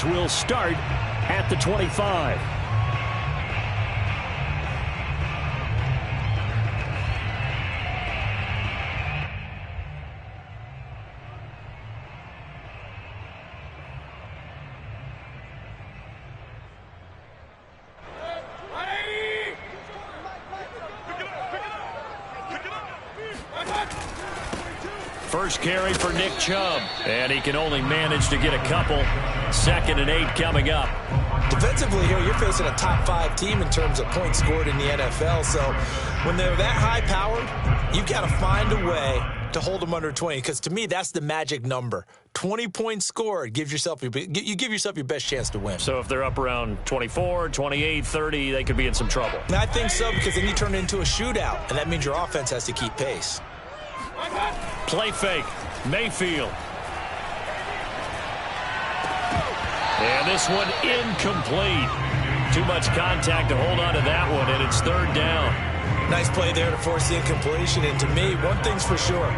Dolphins will start at the 25. First carry for Nick Chubb, and he can only manage to get a couple. 2nd and 8 coming up. Defensively here, you're facing a top 5 team in terms of points scored in the NFL. So when they're that high-powered, you've got to find a way to hold them under 20. Because to me, that's the magic number. 20 points scored gives yourself you give yourself your best chance to win. So if they're up around 24, 28, 30, they could be in some trouble. And I think so, because then you turn it into a shootout, and that means your offense has to keep pace. Play fake. Mayfield. And this one incomplete. Too much contact to hold on to that one, and it's 3rd down. Nice play there to force the incompletion. And to me, one thing's for sure.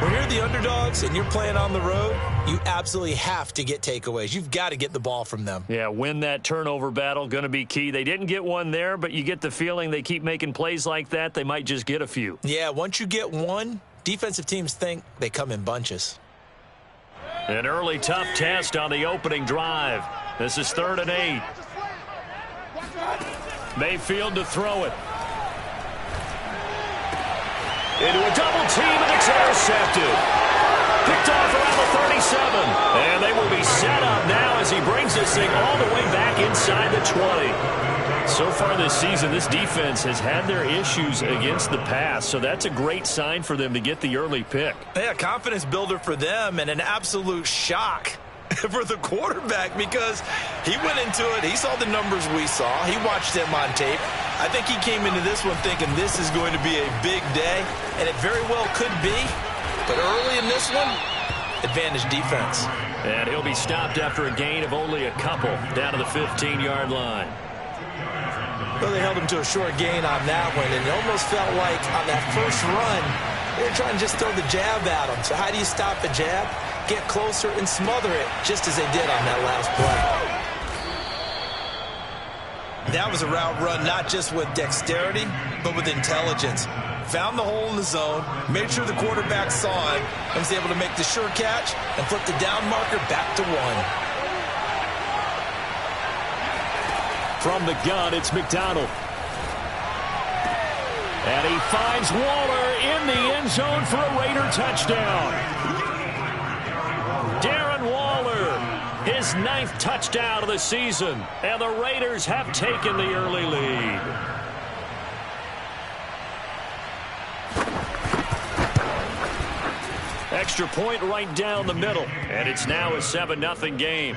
When you're the underdogs and you're playing on the road, you absolutely have to get takeaways. You've got to get the ball from them. Yeah, win that turnover battle, going to be key. They didn't get one there, but you get the feeling they keep making plays like that, they might just get a few. Yeah, once you get one, defensive teams think they come in bunches. An early tough test on the opening drive. This is 3rd and 8. Mayfield to throw it. Into a double team, and it's intercepted. Picked off around the 37. And they will be set up now as he brings this thing all the way back inside the 20. So far this season, this defense has had their issues against the pass, so that's a great sign for them to get the early pick. Yeah, confidence builder for them and an absolute shock for the quarterback because he went into it. He saw the numbers we saw. He watched them on tape. I think he came into this one thinking this is going to be a big day, and it very well could be. But early in this one, advantage defense. And he'll be stopped after a gain of only a couple down to the 15-yard line. Well, they held him to a short gain on that one, and it almost felt like on that first run, they were trying to just throw the jab at him. So how do you stop the jab? Get closer and smother it, just as they did on that last play. That was a route run not just with dexterity, but with intelligence. Found the hole in the zone, made sure the quarterback saw it, and was able to make the sure catch and flip the down marker back to 1. From the gun, it's McDonald. And he finds Waller in the end zone for a Raider touchdown. Darren Waller, his 9th touchdown of the season. And the Raiders have taken the early lead. Extra point right down the middle. And it's now a 7-0 game.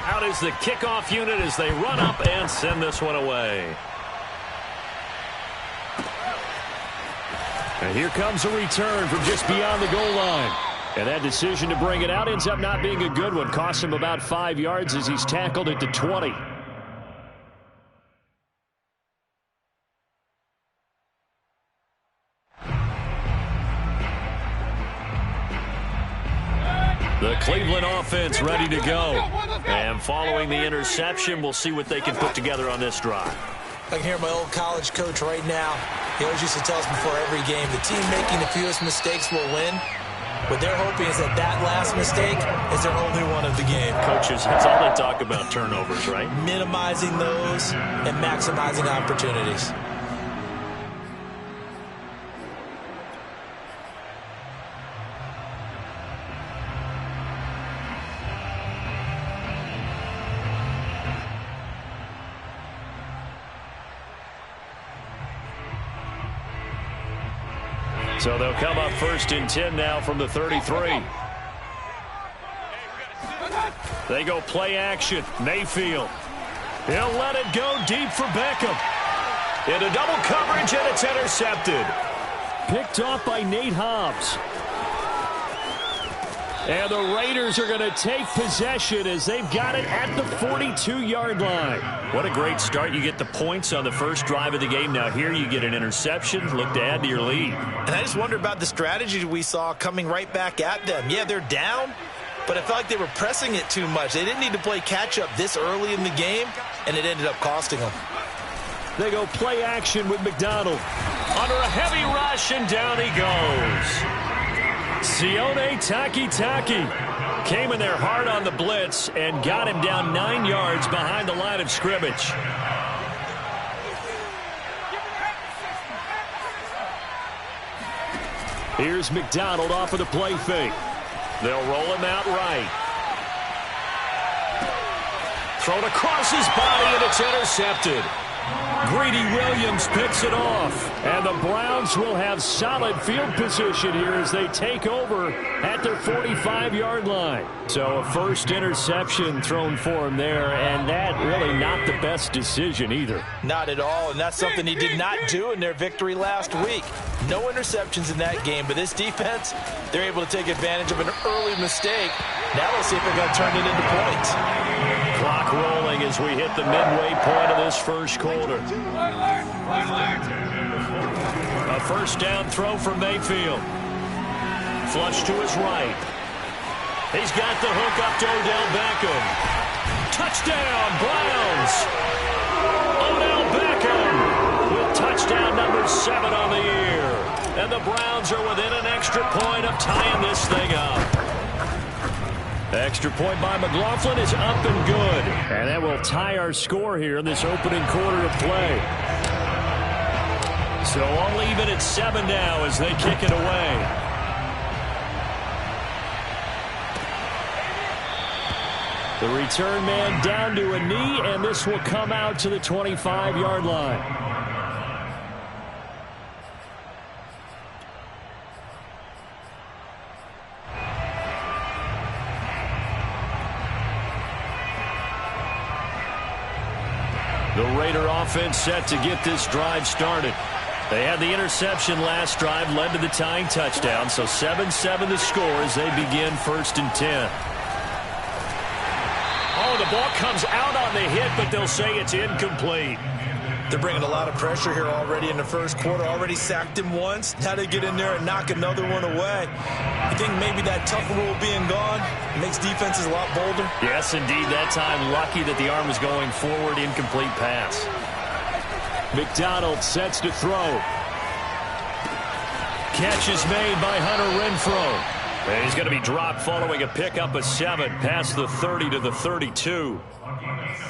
Out is the kickoff unit as they run up and send this one away. And here comes a return from just beyond the goal line. And that decision to bring it out ends up not being a good one. Costs him about 5 yards as he's tackled at the 20. The Cleveland offense ready to go. And following the interception, we'll see what they can put together on this drive. I can hear my old college coach right now. He always used to tell us before every game, the team making the fewest mistakes will win. What they're hoping is that that last mistake is their only one of the game. Coaches, that's all they talk about, turnovers, right? Minimizing those and maximizing opportunities. So they'll come up 1st and 10 now from the 33. They go play action. Mayfield. He'll let it go deep for Beckham. Into double coverage, and it's intercepted. Picked off by Nate Hobbs. And the Raiders are going to take possession as they've got it at the 42-yard line. What a great start. You get the points on the first drive of the game. Now here you get an interception. Look to add to your lead. And I just wonder about the strategy we saw coming right back at them. Yeah, they're down, but I felt like they were pressing it too much. They didn't need to play catch-up this early in the game, and it ended up costing them. They go play action with McDonald. Under a heavy rush, and down he goes. Sione Takitaki came in there hard on the blitz and got him down 9 yards behind the line of scrimmage. Here's McDonald off of the play fake. They'll roll him out right. Thrown across his body, and it's intercepted. Greedy Williams picks it off. And the Browns will have solid field position here as they take over at their 45-yard line. So a first interception thrown for him there, and that really not the best decision either. Not at all, and that's something he did not do in their victory last week. No interceptions in that game, but this defense, they're able to take advantage of an early mistake. Now let's see if they're going to turn it into points. Clock rolling as we hit the midway point of this first quarter. A first down throw for Mayfield. Flush to his right. He's got the hook up to Odell Beckham. Touchdown, Browns! Odell Beckham with touchdown number 7 on the year. And the Browns are within an extra point of tying this thing up. The extra point by McLaughlin is up and good. And that will tie our score here in this opening quarter of play. So all even at 7 now as they kick it away. The return man down to a knee, and this will come out to the 25-yard line. The Raider offense set to get this drive started. They had the interception last drive, led to the tying touchdown, so 7-7 the score as they begin 1st and 10. Oh, the ball comes out on the hit, but they'll say it's incomplete. They're bringing a lot of pressure here already in the first quarter. Already sacked him once. Now they get in there and knock another one away. I think maybe that tough rule being gone makes defenses a lot bolder. Yes, indeed. That time, lucky that the arm was going forward. Incomplete pass. McDonald sets to throw. Catch is made by Hunter Renfrow. And he's going to be dropped following a pickup of 7 past the 30 to the 32.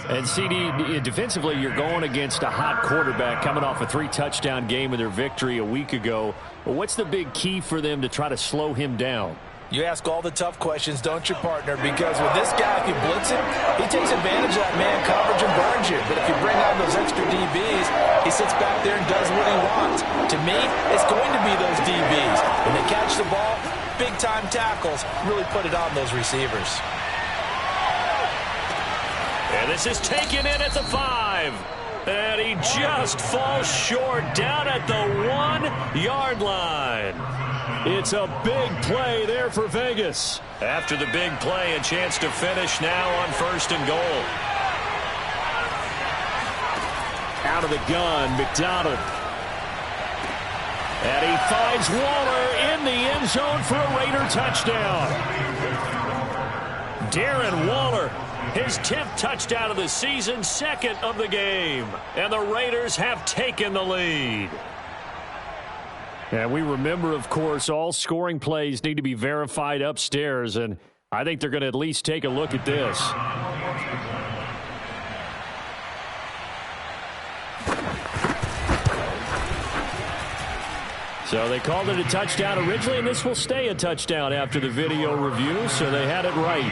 And CD, defensively, you're going against a hot quarterback coming off a 3-touchdown game in their victory a week ago. Well, what's the big key for them to try to slow him down? You ask all the tough questions, don't you, partner? Because with this guy, if you blitz him, he takes advantage of that man coverage and burns you. But if you bring on those extra DBs, he sits back there and does what he wants. To me, it's going to be those DBs. When they catch the ball, big-time tackles really put it on those receivers. And this is taken in at the 5. And he just falls short down at the 1-yard line. It's a big play there for Vegas. After the big play, a chance to finish now on 1st and goal. Out of the gun, McDonald. And he finds Waller in the end zone for a Raider touchdown. Darren Waller, his 10th touchdown of the season, 2nd of the game. And the Raiders have taken the lead. And we remember, of course, all scoring plays need to be verified upstairs, and I think they're going to at least take a look at this. So they called it a touchdown originally, and this will stay a touchdown after the video review, so they had it right.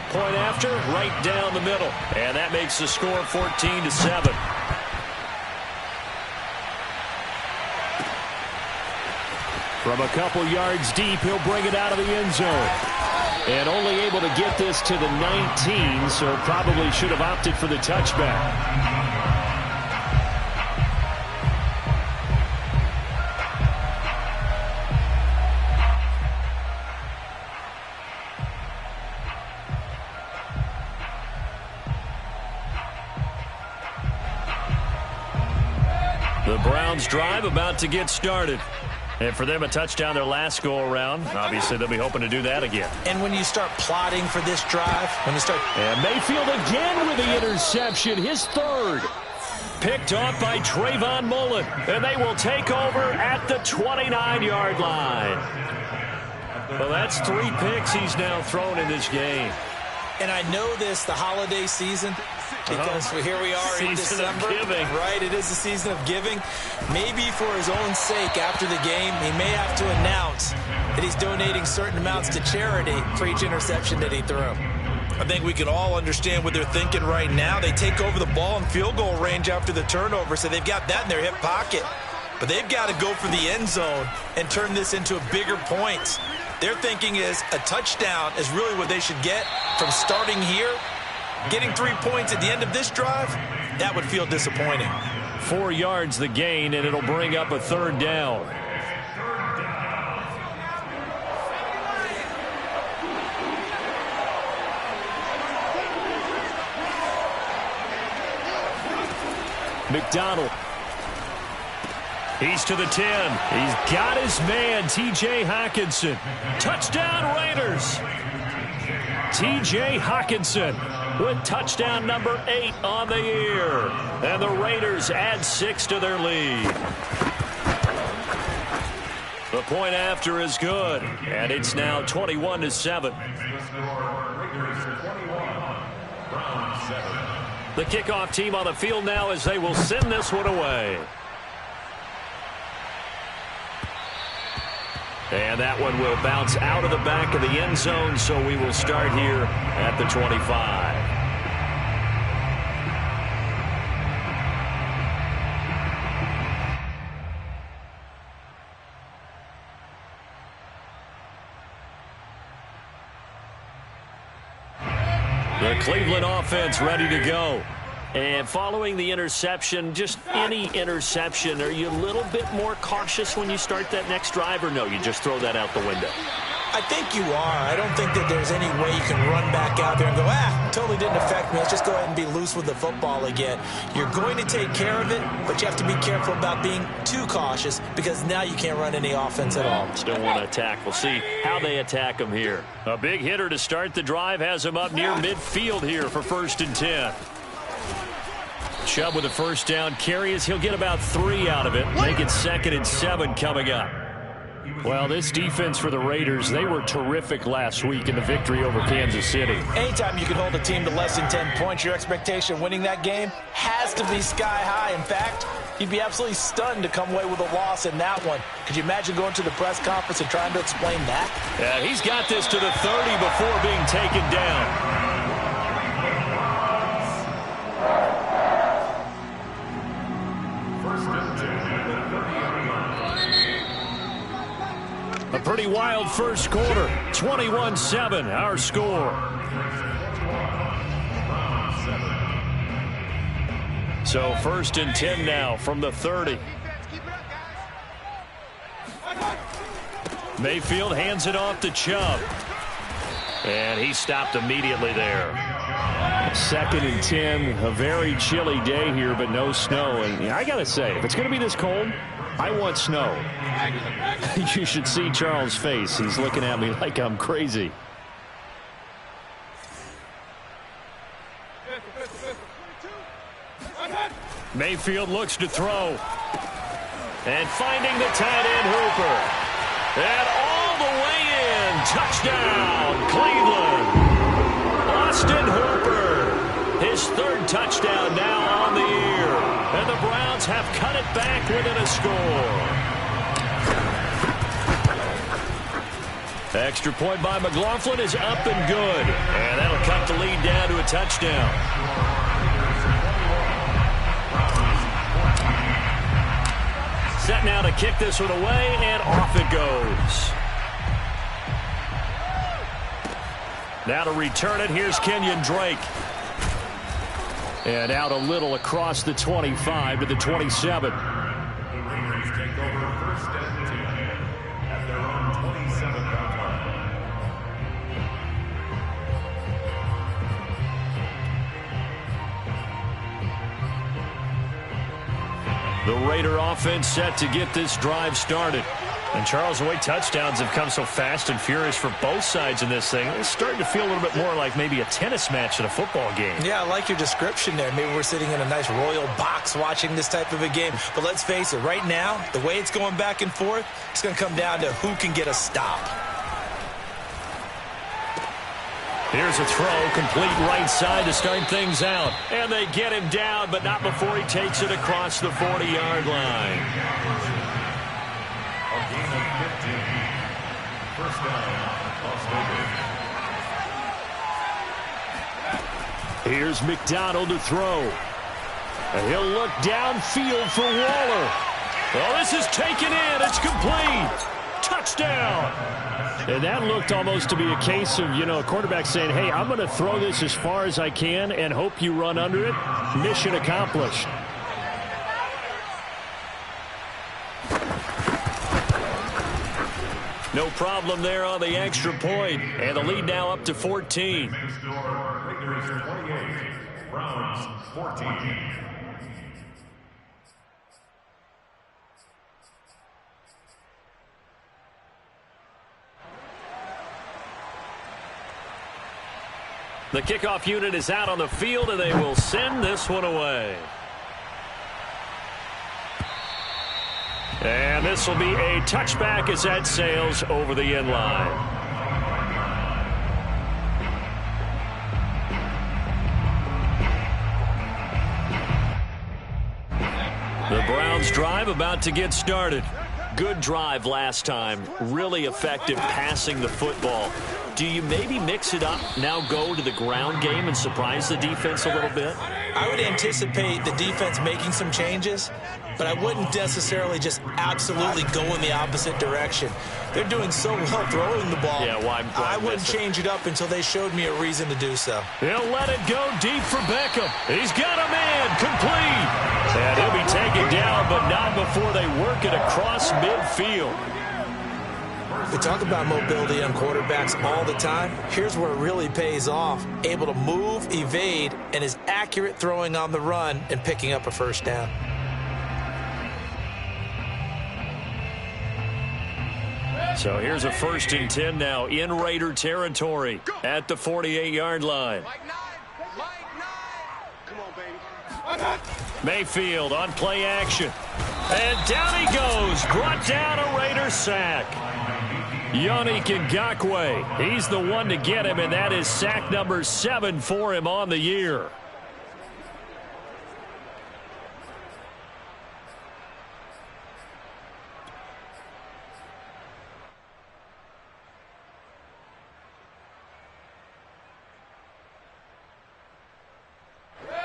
Point after, right down the middle. And that makes the score 14-7. From a couple yards deep, he'll bring it out of the end zone. And only able to get this to the 19, so probably should have opted for the touchback. The Browns drive about to get started. And for them, a touchdown their last go-around. Obviously, they'll be hoping to do that again. And when you start plotting for this drive, And Mayfield again with the interception, his third. Picked off by Trayvon Mullen. And they will take over at the 29-yard line. Well, that's 3 picks he's now thrown in this game. And I know this, the holiday season, because here we are in December. Right, it is the season of giving. Maybe for his own sake after the game, he may have to announce that he's donating certain amounts to charity for each interception that he threw. I think we can all understand what they're thinking right now. They take over the ball in field goal range after the turnover, so they've got that in their hip pocket. But they've got to go for the end zone and turn this into a bigger points. Their thinking is a touchdown is really what they should get from starting here. Getting 3 points at the end of this drive, that would feel disappointing. 4 yards the gain, and it'll bring up a third down. McDonald. He's to the 10. He's got his man, T.J. Hockenson. Touchdown Raiders. T.J. Hockenson with touchdown number 8 on the year. And the Raiders add 6 to their lead. The point after is good. And it's now 21-7. The kickoff team on the field now as they will send this one away. And that one will bounce out of the back of the end zone, so we will start here at the 25. The Cleveland offense ready to go. And following the interception, just any interception, are you a little bit more cautious when you start that next drive, or no, you just throw that out the window? I think you are. I don't think that there's any way you can run back out there and go, totally didn't affect me. Let's just go ahead and be loose with the football again. You're going to take care of it, but you have to be careful about being too cautious because now you can't run any offense at all. Still want to attack. We'll see how they attack him here. A big hitter to start the drive has him up near midfield here for 1st and 10. Chubb with a first down carry as he'll get about 3 out of it. Make it 2nd and 7 coming up. Well, this defense for the Raiders, they were terrific last week in the victory over Kansas City. Anytime you can hold a team to less than 10 points, your expectation of winning that game has to be sky high. In fact, you'd be absolutely stunned to come away with a loss in that one. Could you imagine going to the press conference and trying to explain that? Yeah, he's got this to the 30 before being taken down. A pretty wild first quarter. 21-7, our score. So 1st and 10 now from the 30. Mayfield hands it off to Chubb. And he stopped immediately there. 2nd and 10, a very chilly day here, but no snow. And I got to say, if it's going to be this cold, I want snow. You should see Charles' face. He's looking at me like I'm crazy. Mayfield looks to throw. And finding the tight end Hooper. And all the way in. Touchdown, Cleveland. Austin Hooper. His 3rd touchdown now on the year. And the Browns have cut it back within a score. Extra point by McLaughlin is up and good. And that'll cut the lead down to a touchdown. Set now to kick this one away, and off it goes. Now to return it, here's Kenyon Drake. And out a little across the 25 to the 27. The Raider offense set to get this drive started. And, Charles, the way touchdowns have come so fast and furious for both sides in this thing, it's starting to feel a little bit more like maybe a tennis match at a football game. Yeah, I like your description there. Maybe we're sitting in a nice royal box watching this type of a game. But let's face it, right now, the way it's going back and forth, it's going to come down to who can get a stop. Here's a throw, complete right side to start things out. And they get him down, but not before he takes it across the 40-yard line. A gain of 15. First down, Las Vegas. Here's McDonald to throw. And he'll look downfield for Waller. Well, this is taken in. It's complete. Touchdown. And that looked almost to be a case of, a quarterback saying, hey, I'm going to throw this as far as I can and hope you run under it. Mission accomplished. No problem there on the extra point. And the lead now up to 14. Raiders 28, Browns 14. The kickoff unit is out on the field, and they will send this one away. And this will be a touchback as that sails over the end line. The Browns drive about to get started. Good drive last time. Really effective passing the football. Do you maybe mix it up, now go to the ground game and surprise the defense a little bit? I would anticipate the defense making some changes, but I wouldn't necessarily just absolutely go in the opposite direction. They're doing so well throwing the ball. Yeah, why I wouldn't change it up until they showed me a reason to do so. He'll let it go deep for Beckham. He's got a man complete. And he'll be taken down, but not before they work it across midfield. We talk about mobility on quarterbacks all the time. Here's where it really pays off. Able to move, evade, and is accurate throwing on the run and picking up a first down. So here's a 1st and 10 now in Raider territory at the 48-yard line. Come on, baby. Mayfield on play action. And down he goes. Brought down a Raider sack. Yannick Ngakoue. He's the one to get him, and that is sack number 7 for him on the year.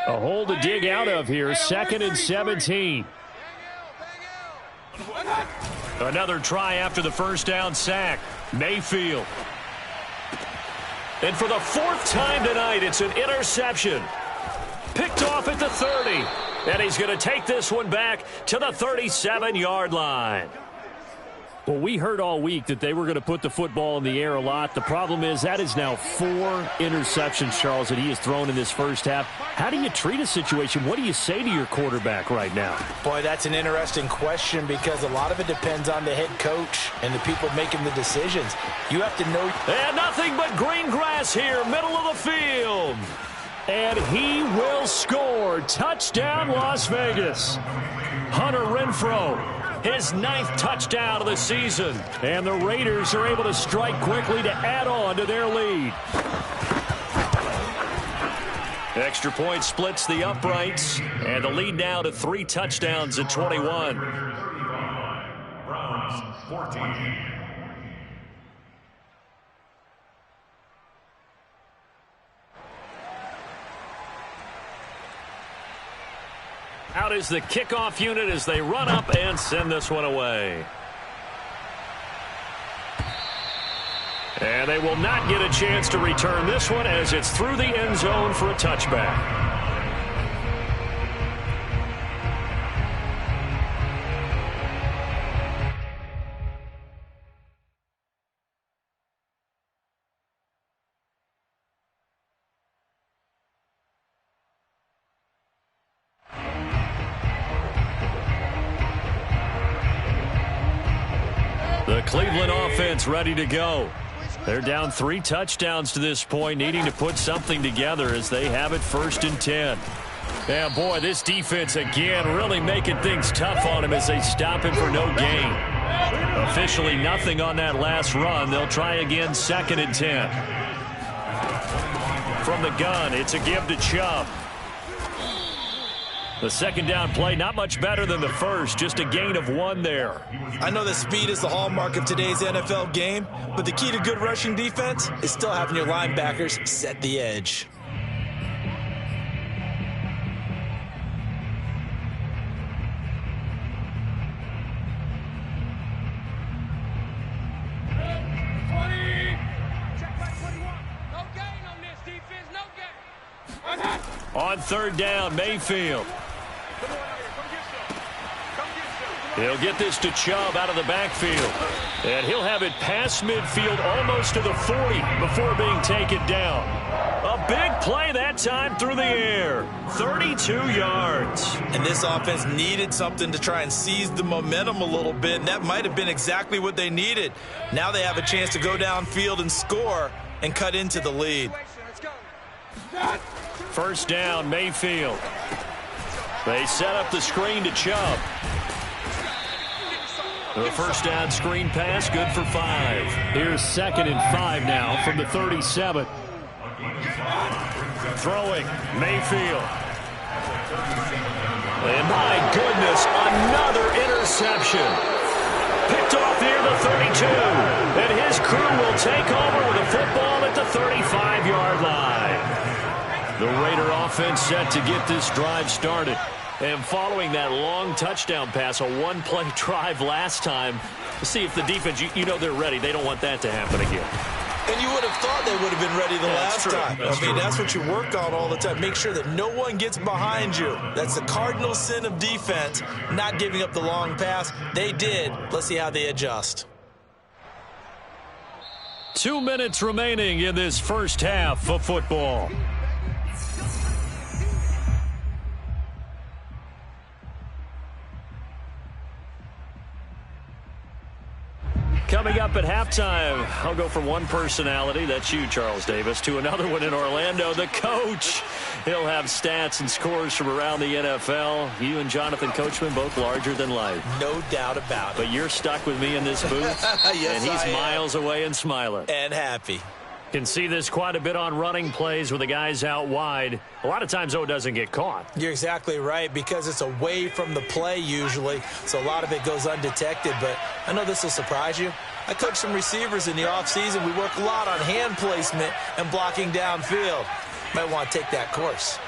A hole to dig out of here. 2nd and 17. Another try after the first down sack. Mayfield. And for the 4th time tonight, it's an interception. Picked off at the 30. And he's going to take this one back to the 37-yard line. Well, we heard all week that they were going to put the football in the air a lot. The problem is that is now 4 interceptions, Charles, that he has thrown in this first half. How do you treat a situation? What do you say to your quarterback right now? Boy, that's an interesting question because a lot of it depends on the head coach and the people making the decisions. You have to know. And nothing but green grass here, middle of the field. And he will score. Touchdown, Las Vegas. Hunter Renfrow. His 9th touchdown of the season. And the Raiders are able to strike quickly to add on to their lead. Extra point splits the uprights. And the lead now to 3 touchdowns at 21. Browns 14. Out is the kickoff unit as they run up and send this one away. And they will not get a chance to return this one as it's through the end zone for a touchback. The Cleveland offense ready to go. They're down 3 touchdowns to this point, needing to put something together as they have it 1st and 10. Yeah, boy, this defense again really making things tough on him as they stop him for no gain. Officially nothing on that last run. They'll try again 2nd and 10. From the gun, it's a give to Chubb. The 2nd down play, not much better than the first, just a gain of 1 there. I know that speed is the hallmark of today's NFL game, but the key to good rushing defense is still having your linebackers set the edge. On 3rd down, Mayfield. He'll get this to Chubb out of the backfield. And he'll have it past midfield almost to the 40 before being taken down. A big play that time through the air. 32 yards. And this offense needed something to try and seize the momentum a little bit, and that might have been exactly what they needed. Now they have a chance to go downfield and score and cut into the lead. 1st down, Mayfield. They set up the screen to Chubb. The 1st down screen pass, good for 5. Here's 2nd and 5 now from the 37. Throwing, Mayfield. And my goodness, another interception. Picked off near the 32. And his crew will take over with a football at the 35-yard line. The Raider offense set to get this drive started. And following that long touchdown pass, a 1-play drive last time, to see if the defense, you know they're ready. They don't want that to happen again. And you would have thought they would have been ready the last time. That's what you work on all the time. Make sure that no one gets behind you. That's the cardinal sin of defense, not giving up the long pass. They did. Let's see how they adjust. 2 minutes remaining in this first half of football. Coming up at halftime, I'll go from one personality, that's you, Charles Davis, to another one in Orlando, the coach. He'll have stats and scores from around the NFL. You and Jonathan Coachman, both larger than life. No doubt about it. But you're stuck with me in this booth, yes, and he's miles away and smiling. And happy. Can see this quite a bit on running plays with the guys out wide. A lot of times, though, it doesn't get caught. You're exactly right, because it's away from the play usually, so a lot of it goes undetected. But I know this will surprise you. I coach some receivers in the offseason. We work a lot on hand placement and blocking downfield. Might want to take that course.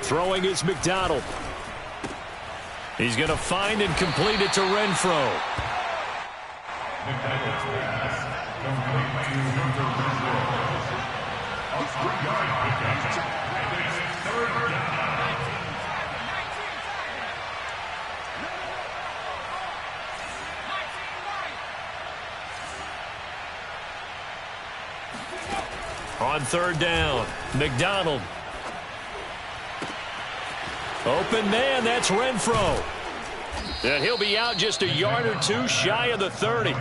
Throwing is McDonald. He's going to find and complete it to Renfro. On 3rd down, McDonald. Open man, that's Renfro. And he'll be out just a yard or two shy of the 30.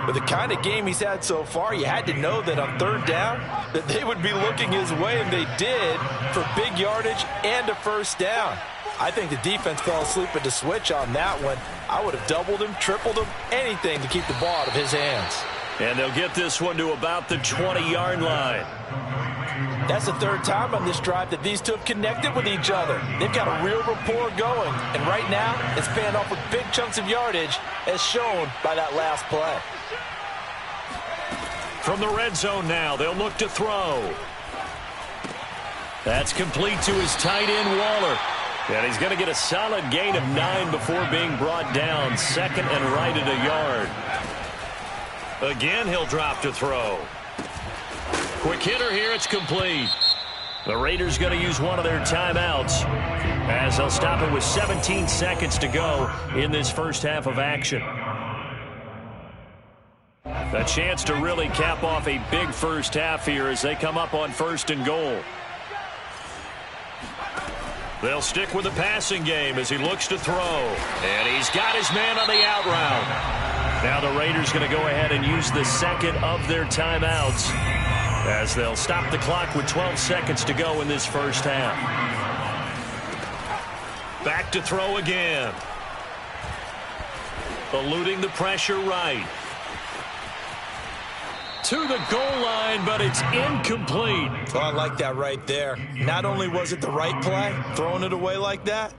With the kind of game he's had so far, you had to know that on 3rd down that they would be looking his way, and they did, for big yardage and a 1st down. I think the defense fell asleep at the switch on that one. I would have doubled him, tripled him, anything to keep the ball out of his hands. And they'll get this one to about the 20-yard line. That's the 3rd time on this drive that these two have connected with each other. They've got a real rapport going, and right now it's paying off with big chunks of yardage, as shown by that last play. From the red zone now, they'll look to throw. That's complete to his tight end, Waller. And he's going to get a solid gain of 9 before being brought down. 2nd and right at a yard. Again, he'll drop to throw. Quick hitter here, it's complete. The Raiders going to use one of their timeouts as they'll stop it with 17 seconds to go in this first half of action. A chance to really cap off a big first half here as they come up on 1st and goal. They'll stick with the passing game as he looks to throw. And he's got his man on the out route. Now the Raiders going to go ahead and use the second of their timeouts as they'll stop the clock with 12 seconds to go in this first half. Back to throw again. Eluding the pressure right. To the goal line, but it's incomplete. Oh, I like that right there. Not only was it the right play, throwing it away like that,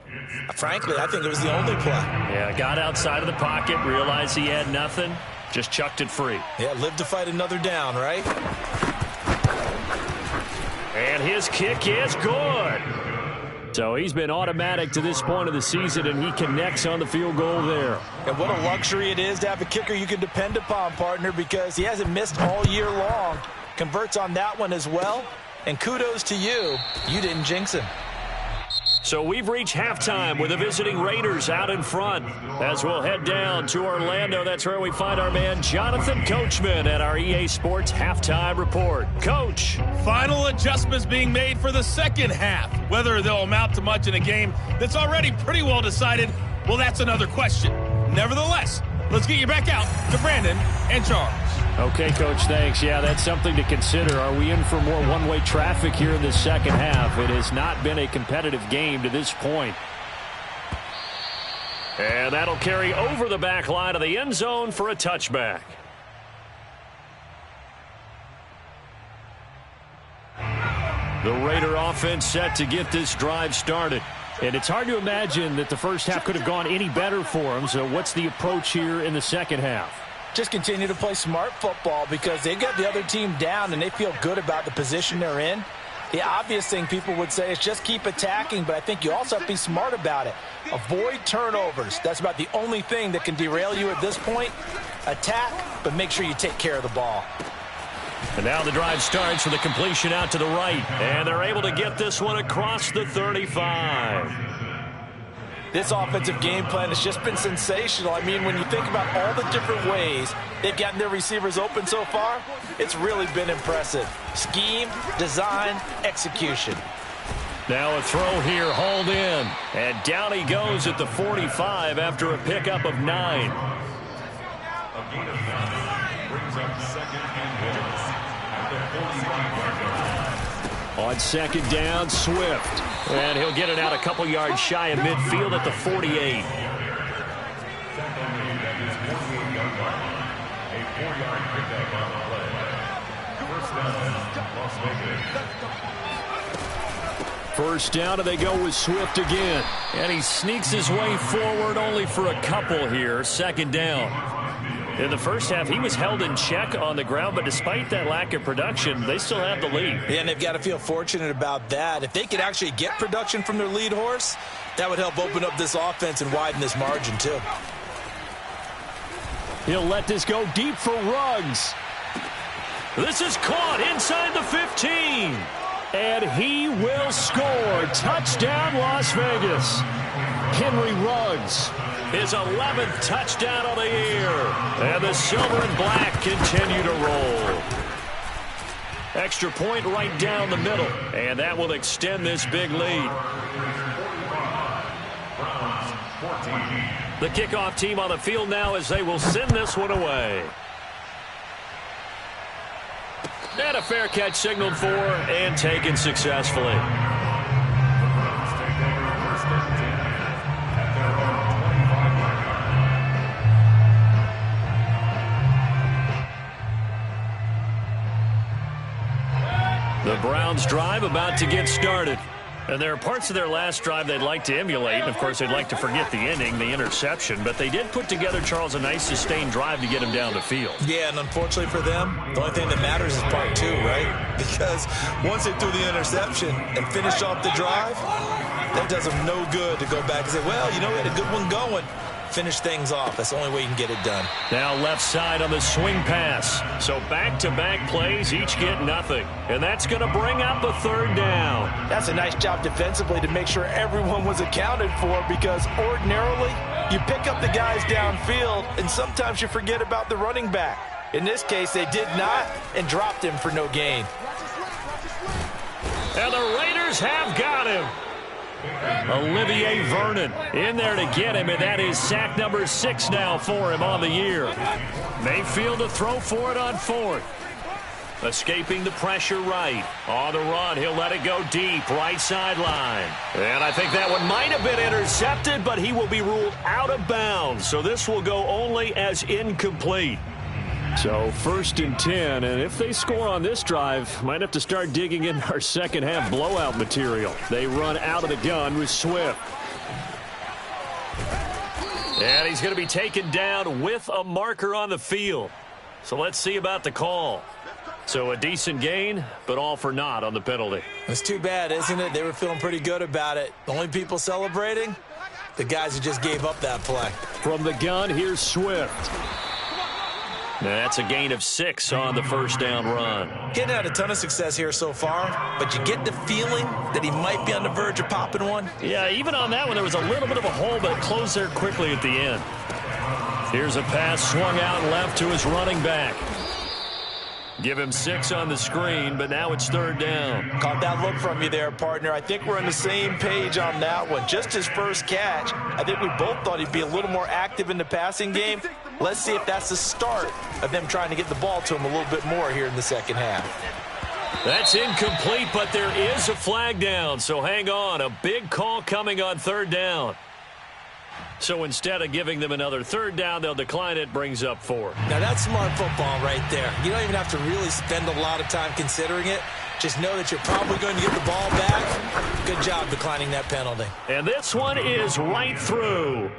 frankly, I think it was the only play. Yeah, got outside of the pocket, realized he had nothing, just chucked it free. Yeah, live to fight another down, right? And his kick is good. So he's been automatic to this point of the season, and he connects on the field goal there. And what a luxury it is to have a kicker you can depend upon, partner, because he hasn't missed all year long. Converts on that one as well. And kudos to you. You didn't jinx him. So we've reached halftime with the visiting Raiders out in front. As we'll head down to Orlando, that's where we find our man Jonathan Coachman at our EA Sports Halftime Report. Coach. Final adjustments being made for the second half. Whether they'll amount to much in a game that's already pretty well decided, well, that's another question. Nevertheless, let's get you back out to Brandon and Charles. Okay, Coach, thanks. Yeah, that's something to consider. Are we in for more one-way traffic here in the second half? It has not been a competitive game to this point. And that'll carry over the back line of the end zone for a touchback. The Raider offense set to get this drive started. And it's hard to imagine that the first half could have gone any better for them. So what's the approach here in the second half? Just continue to play smart football because they got the other team down and they feel good about the position they're in. The obvious thing people would say is just keep attacking, but I think you also have to be smart about it. Avoid turnovers. That's about the only thing that can derail you at this point. Attack, but make sure you take care of the ball. And now the drive starts with a completion out to the right. And they're able to get this one across the 35. This offensive game plan has just been sensational. I mean, when you think about all the different ways they've gotten their receivers open so far, it's really been impressive. Scheme, design, execution. Now a throw here, hauled in. And down he goes at the 45 after a pickup of 9. On second down, Swift. And he'll get it out a couple yards shy of midfield at the 48. First down, and they go with Swift again. And he sneaks his way forward only for a couple here. Second down. In the first half, he was held in check on the ground, but despite that lack of production, they still have the lead. Yeah, and they've got to feel fortunate about that. If they could actually get production from their lead horse, that would help open up this offense and widen this margin, too. He'll let this go deep for Ruggs. This is caught inside the 15. And he will score. Touchdown, Las Vegas. Henry Ruggs. His 11th touchdown of the year. And the silver and black continue to roll. Extra point right down the middle. And that will extend this big lead. The kickoff team on the field now as they will send this one away. And a fair catch signaled for and taken successfully. The Browns drive about to get started. And there are parts of their last drive they'd like to emulate. And, of course, they'd like to forget the ending, the interception. But they did put together, Charles, a nice sustained drive to get him down the field. Yeah, and unfortunately for them, the only thing that matters is part 2, right? Because once they threw the interception and finished off the drive, that does them no good to go back and say, well, you know, we had a good one going. Finish things off. That's the only way you can get it done. Now left side on the swing pass. So back-to-back plays, each get nothing. And that's going to bring up a third down. That's a nice job defensively to make sure everyone was accounted for, because ordinarily you pick up the guys downfield and sometimes you forget about the running back. In this case, they did not and dropped him for no gain. And the Raiders have got him. Olivier Vernon in there to get him, and that is sack number 6 now for him on the year. Mayfield to throw for it on 4th. Escaping the pressure right. On the run, he'll let it go deep, right sideline. And I think that one might have been intercepted, but he will be ruled out of bounds. So this will go only as incomplete. So 1st and 10, and if they score on this drive, might have to start digging in our second half blowout material. They run out of the gun with Swift. And he's going to be taken down with a marker on the field. So let's see about the call. So a decent gain, but all for naught on the penalty. It's too bad, isn't it? They were feeling pretty good about it. The only people celebrating, the guys who just gave up that play. From the gun, here's Swift. That's a gain of 6 on the first down run. Getting had a ton of success here so far, but you get the feeling that he might be on the verge of popping one. Yeah, even on that one, there was a little bit of a hole, but it closed there quickly at the end. Here's a pass swung out left to his running back. Give him 6 on the screen, but now it's 3rd down. Caught that look from you there, partner. I think we're on the same page on that one. Just his first catch. I think we both thought he'd be a little more active in the passing game. Let's see if that's the start of them trying to get the ball to him a little bit more here in the second half. That's incomplete, but there is a flag down, so hang on. A big call coming on 3rd down. So instead of giving them another 3rd down, they'll decline it, brings up 4. Now that's smart football right there. You don't even have to really spend a lot of time considering it. Just know that you're probably going to get the ball back. Good job declining that penalty. And this one is right through.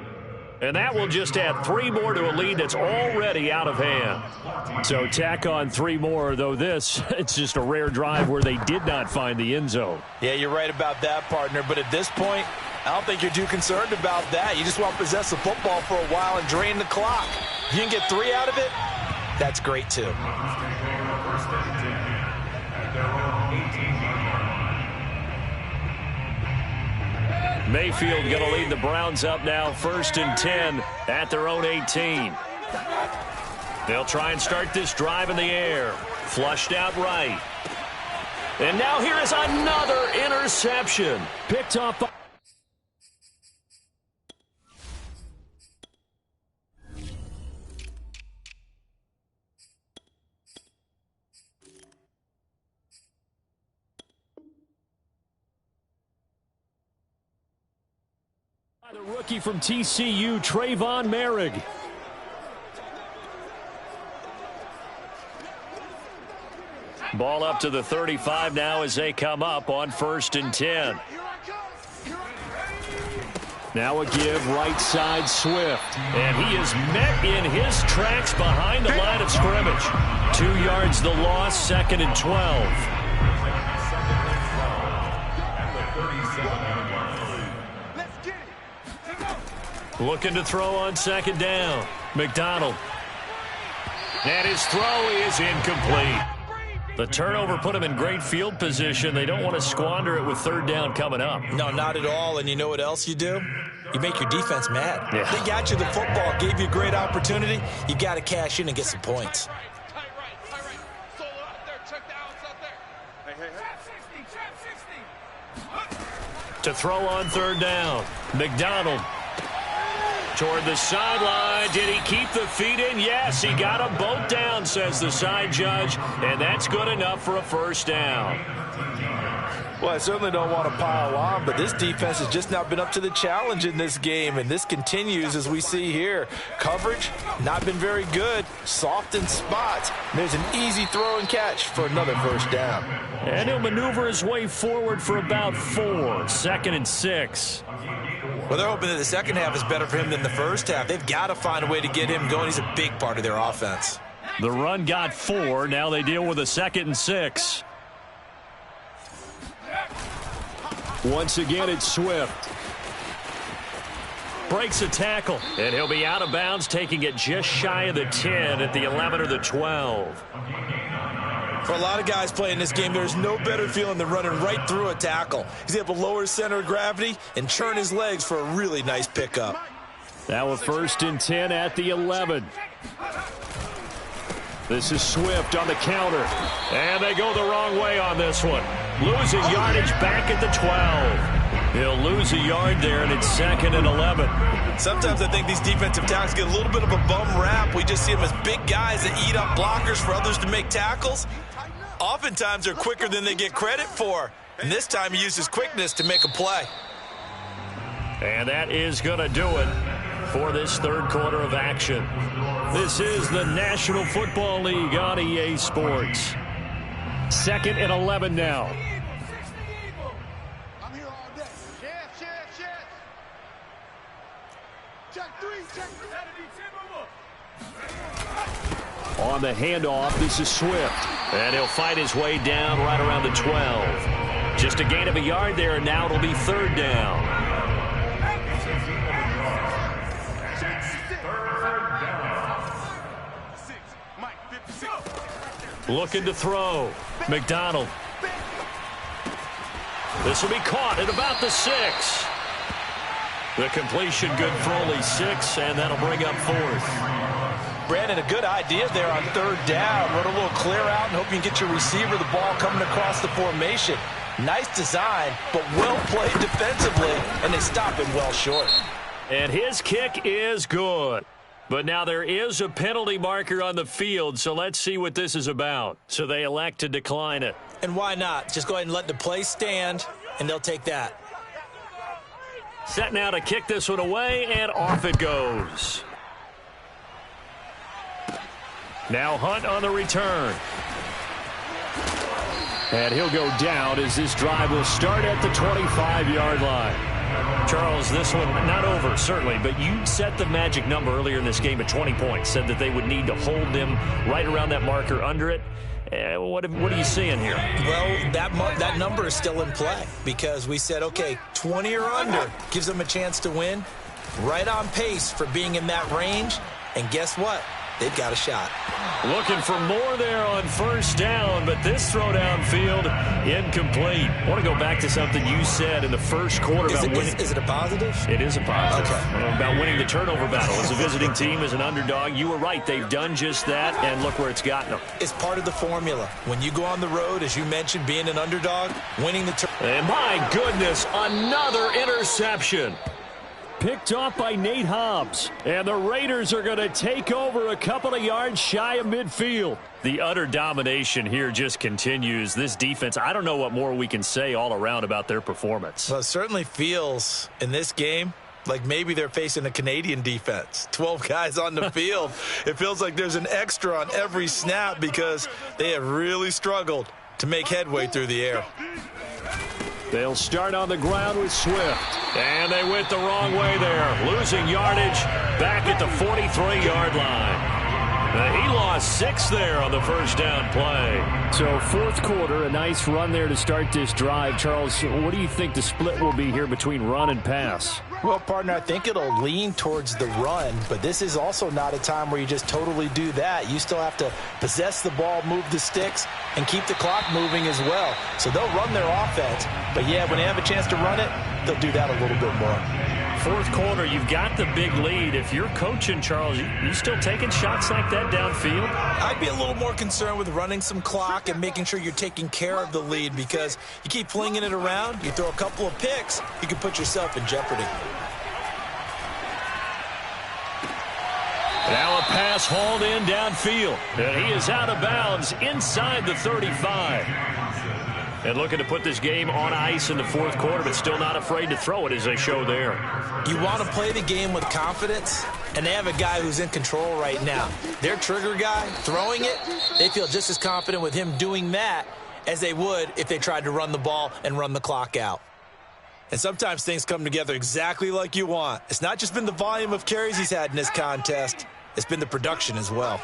And that will just add 3 more to a lead that's already out of hand. So tack on 3 more, though this, it's just a rare drive where they did not find the end zone. Yeah, you're right about that, partner. But at this point, I don't think you're too concerned about that. You just want to possess the football for a while and drain the clock. If you can get 3 out of it, that's great too. Mayfield going to lead the Browns up now, 1st and 10 at their own 18. They'll try and start this drive in the air. Flushed out right. And now here is another interception. Picked off by... the rookie from TCU, Trayvon Merrick. Ball up to the 35 now as they come up on 1st and 10. Now a give right side Swift. And he is met in his tracks behind the line of scrimmage. 2 yards the loss, 2nd and 12. Looking to throw on 2nd down. McDonald. And his throw is incomplete. The turnover put him in great field position. They don't want to squander it with 3rd down coming up. No, not at all. And you know what else you do? You make your defense mad. Yeah. They got you the football, gave you a great opportunity. You got to cash in and get some points. To throw on 3rd down. McDonald. Toward the sideline. Did he keep the feet in? Yes, he got them both down, says the side judge, and that's good enough for a 1st down. Well, I certainly don't want to pile on, but this defense has just not been up to the challenge in this game, and this continues as we see here. Coverage, not been very good. Soft in spots. There's an easy throw and catch for another 1st down. And he'll maneuver his way forward for about 4. 2nd and 6. Well, they're hoping that the second half is better for him than the first half. They've got to find a way to get him going. He's a big part of their offense. The run got 4. Now they deal with a 2nd and 6. Once again, it's Swift. Breaks a tackle, and he'll be out of bounds, taking it just shy of the 10 at the 11 or the 12. For a lot of guys playing this game, there's no better feeling than running right through a tackle. He's able to lower his center of gravity and churn his legs for a really nice pickup. Now a 1st and 10 at the 11. This is Swift on the counter. And they go the wrong way on this one. Losing yardage back at the 12. He'll lose a yard there, and it's 2nd and 11. Sometimes I think these defensive tackles get a little bit of a bum rap. We just see them as big guys that eat up blockers for others to make tackles. Oftentimes they're quicker than they get credit for. And this time he uses quickness to make a play. And that is going to do it for this third quarter of action. This is the National Football League on EA Sports. 2nd and 11 now. I'm here all day. Check. Check 3. On the handoff, this is Swift. And he'll fight his way down right around the 12. Just a gain of a yard there, and now it'll be 3rd down. Looking to throw. McDonald. This will be caught at about the 6. The completion good for only 6, and that'll bring up 4th. Brandon, a good idea there on 3rd down. Run a little clear out and hope you can get your receiver the ball coming across the formation. Nice design, but well played defensively, and they stop him well short. And his kick is good. But now there is a penalty marker on the field, so let's see what this is about. So they elect to decline it. And why not? Just go ahead and let the play stand, and they'll take that. Set now to kick this one away, and off it goes. Now Hunt on the return. And he'll go down as this drive will start at the 25-yard line. Charles, this one not over, certainly, but you set the magic number earlier in this game at 20 points, said that they would need to hold them right around that marker under it. What are you seeing here? Well, that number is still in play because we said, okay, 20 or under gives them a chance to win. Right on pace for being in that range. And guess what? They've got a shot. Looking for more there on 1st down, but this throw downfield incomplete. I want to go back to something you said in the first quarter about winning. Is it a positive? It is a positive. Okay. About winning the turnover battle. As a visiting team, as an underdog, you were right. They've done just that, and look where it's gotten them. It's part of the formula. When you go on the road, as you mentioned, being an underdog, winning the turnover. And my goodness, another interception. Picked off by Nate Hobbs. And the Raiders are going to take over a couple of yards shy of midfield. The utter domination here just continues. This defense, I don't know what more we can say all around about their performance. Well, it certainly feels in this game like maybe they're facing a Canadian defense. 12 guys on the field. It feels like there's an extra on every snap because they have really struggled to make headway through the air. They'll start on the ground with Swift. And they went the wrong way there. Losing yardage back at the 43-yard line. He lost 6 there on the 1st down play. So 4th quarter, a nice run there to start this drive. Charles, what do you think the split will be here between run and pass? Well, partner, I think it'll lean towards the run, but this is also not a time where you just totally do that. You still have to possess the ball, move the sticks, and keep the clock moving as well. So they'll run their offense, but yeah, when they have a chance to run it, they'll do that a little bit more. 4th quarter, you've got the big lead. If you're coaching, Charles, you still taking shots like that downfield? I'd be a little more concerned with running some clock and making sure you're taking care of the lead because you keep flinging it around, you throw a couple of picks, you can put yourself in jeopardy. Now a pass hauled in downfield. And he is out of bounds inside the 35. And looking to put this game on ice in the 4th quarter, but still not afraid to throw it as they show there. You want to play the game with confidence, and they have a guy who's in control right now. Their trigger guy, throwing it, they feel just as confident with him doing that as they would if they tried to run the ball and run the clock out. And sometimes things come together exactly like you want. It's not just been the volume of carries he's had in this contest. It's been the production as well.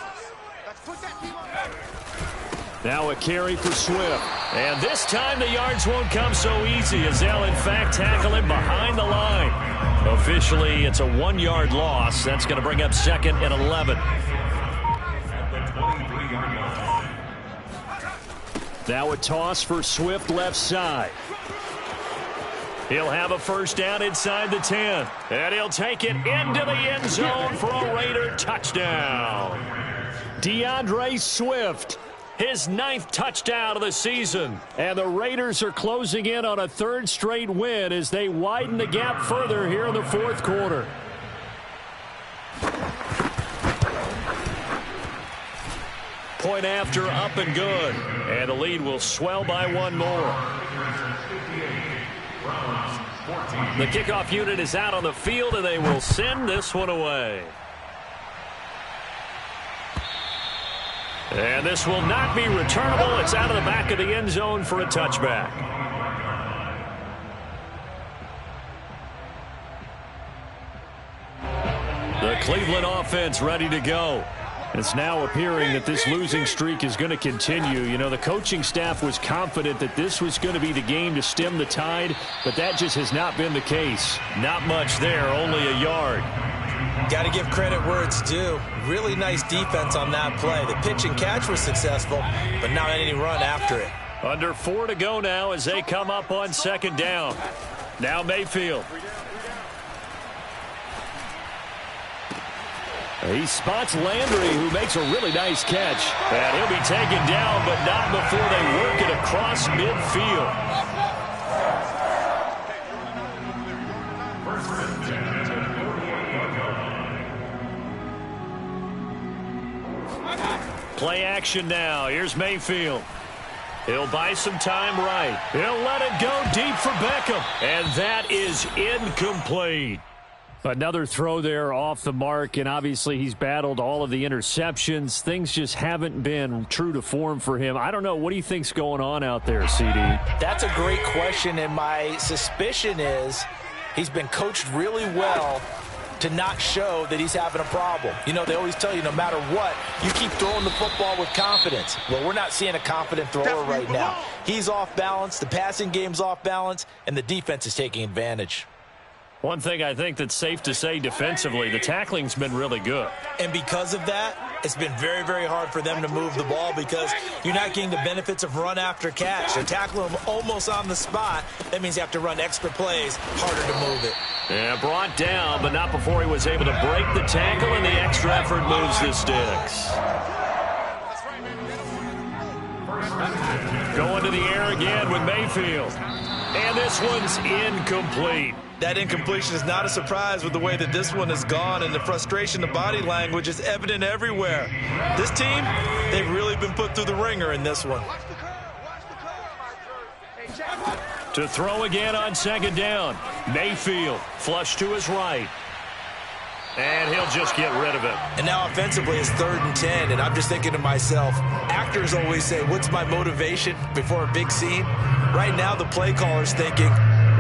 Now a carry for Swift. And this time the yards won't come so easy as they'll, in fact, tackle him behind the line. Officially, it's a 1-yard loss. That's going to bring up 2nd and 11. Now a toss for Swift left side. He'll have a 1st down inside the 10. And he'll take it into the end zone for a Raider touchdown. DeAndre Swift his 9th touchdown of the season. And the Raiders are closing in on a 3rd straight win as they widen the gap further here in the 4th quarter. Point after, up and good. And the lead will swell by 1 more. The kickoff unit is out on the field, and they will send this one away. And this will not be returnable. It's out of the back of the end zone for a touchback. The Cleveland offense ready to go. It's now appearing that this losing streak is going to continue. You know, the coaching staff was confident that this was going to be the game to stem the tide, but that just has not been the case. Not much there, only a yard. Got to give credit where it's due. Really nice defense on that play. The pitch and catch was successful, but not any run after it. Under 4 to go now as they come up on 2nd down. Now Mayfield. He spots Landry, who makes a really nice catch. And he'll be taken down, but not before they work it across midfield. Play action now. Here's Mayfield. He'll buy some time right. He'll let it go deep for Beckham. And that is incomplete. Another throw there off the mark, and obviously he's battled all of the interceptions. Things just haven't been true to form for him. I don't know. What do you think's going on out there, CD? That's a great question, and my suspicion is he's been coached really well to not show that he's having a problem. You know, they always tell you no matter what, you keep throwing the football with confidence. Well, we're not seeing a confident thrower right now. He's off balance, the passing game's off balance, and the defense is taking advantage. One thing I think that's safe to say defensively, the tackling's been really good. And because of that, it's been very, very hard for them to move the ball because you're not getting the benefits of run after catch. They're tackling him almost on the spot. That means you have to run extra plays, harder to move it. Yeah, brought down, but not before he was able to break the tackle, and the extra effort moves the sticks. Going to the air again with Mayfield. And this one's incomplete. That incompletion is not a surprise with the way that this one has gone, and the frustration, the body language is evident everywhere. This team, they've really been put through the ringer in this one. To throw again on 2nd down. Mayfield, flush to his right. And he'll just get rid of it. And now offensively it's 3rd and 10, and I'm just thinking to myself, actors always say, what's my motivation before a big scene? Right now the play caller's thinking,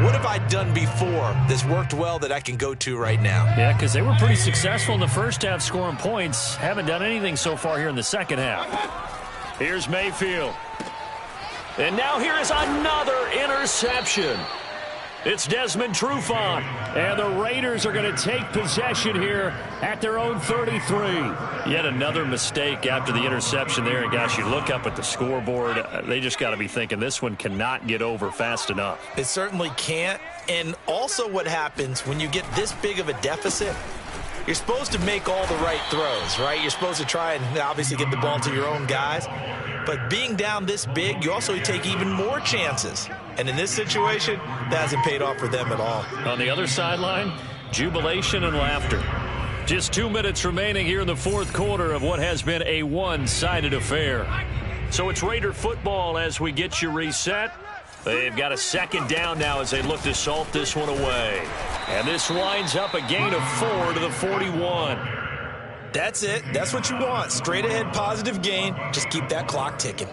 what have I done before that's worked well that I can go to right now? Yeah, because they were pretty successful in the first half scoring points. Haven't done anything so far here in the second half. Here's Mayfield. And now here is another interception. It's Desmond Trufant. And the Raiders are going to take possession here at their own 33. Yet another mistake after the interception there. And gosh, you look up at the scoreboard, they just got to be thinking this one cannot get over fast enough. It certainly can't. And also what happens when you get this big of a deficit, you're supposed to make all the right throws, right? You're supposed to try and obviously get the ball to your own guys. But being down this big, you also take even more chances. And in this situation, that hasn't paid off for them at all. On the other sideline, jubilation and laughter. Just 2 minutes remaining here in the 4th quarter of what has been a one-sided affair. So it's Raider football as we get you reset. They've got a 2nd down now as they look to salt this one away. And this winds up a gain of 4 to the 41. That's it. That's what you want. Straight ahead positive gain. Just keep that clock ticking.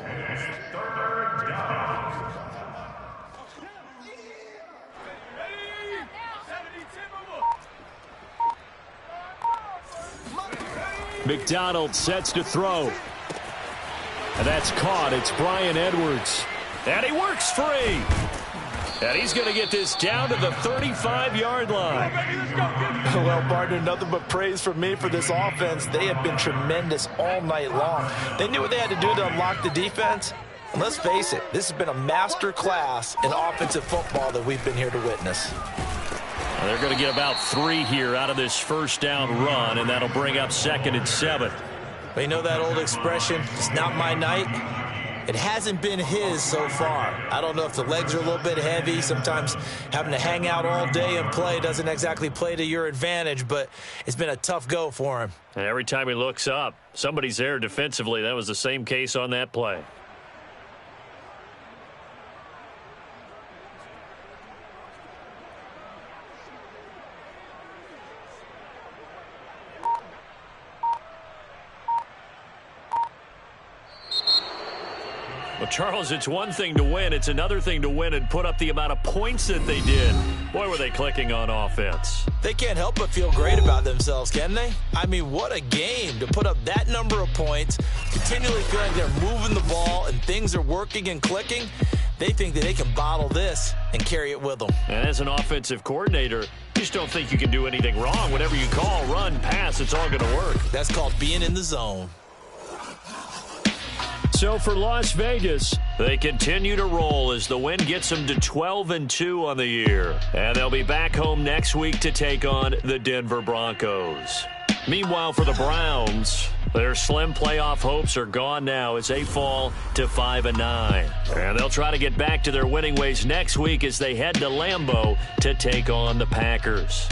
McDonald sets to throw. And that's caught. It's Bryan Edwards. And he works free. And he's going to get this down to the 35-yard line. Well, partner, nothing but praise from me for this offense. They have been tremendous all night long. They knew what they had to do to unlock the defense. And let's face it, this has been a master class in offensive football that we've been here to witness. Well, they're going to get about 3 here out of this first down run, and that'll bring up 2nd and 7. But you know that old expression, it's not my night? It hasn't been his so far. I don't know if the legs are a little bit heavy. Sometimes having to hang out all day and play doesn't exactly play to your advantage, but it's been a tough go for him. And every time he looks up, somebody's there defensively. That was the same case on that play. Well, Charles, it's one thing to win. It's another thing to win and put up the amount of points that they did. Boy, were they clicking on offense. They can't help but feel great about themselves, can they? I mean, what a game to put up that number of points, continually feeling they're moving the ball and things are working and clicking. They think that they can bottle this and carry it with them. And as an offensive coordinator, you just don't think you can do anything wrong. Whatever you call, run, pass, it's all going to work. That's called being in the zone. So for Las Vegas, they continue to roll as the win gets them to 12-2 on the year. And they'll be back home next week to take on the Denver Broncos. Meanwhile, for the Browns, their slim playoff hopes are gone now as they fall to 5-9. And they'll try to get back to their winning ways next week as they head to Lambeau to take on the Packers.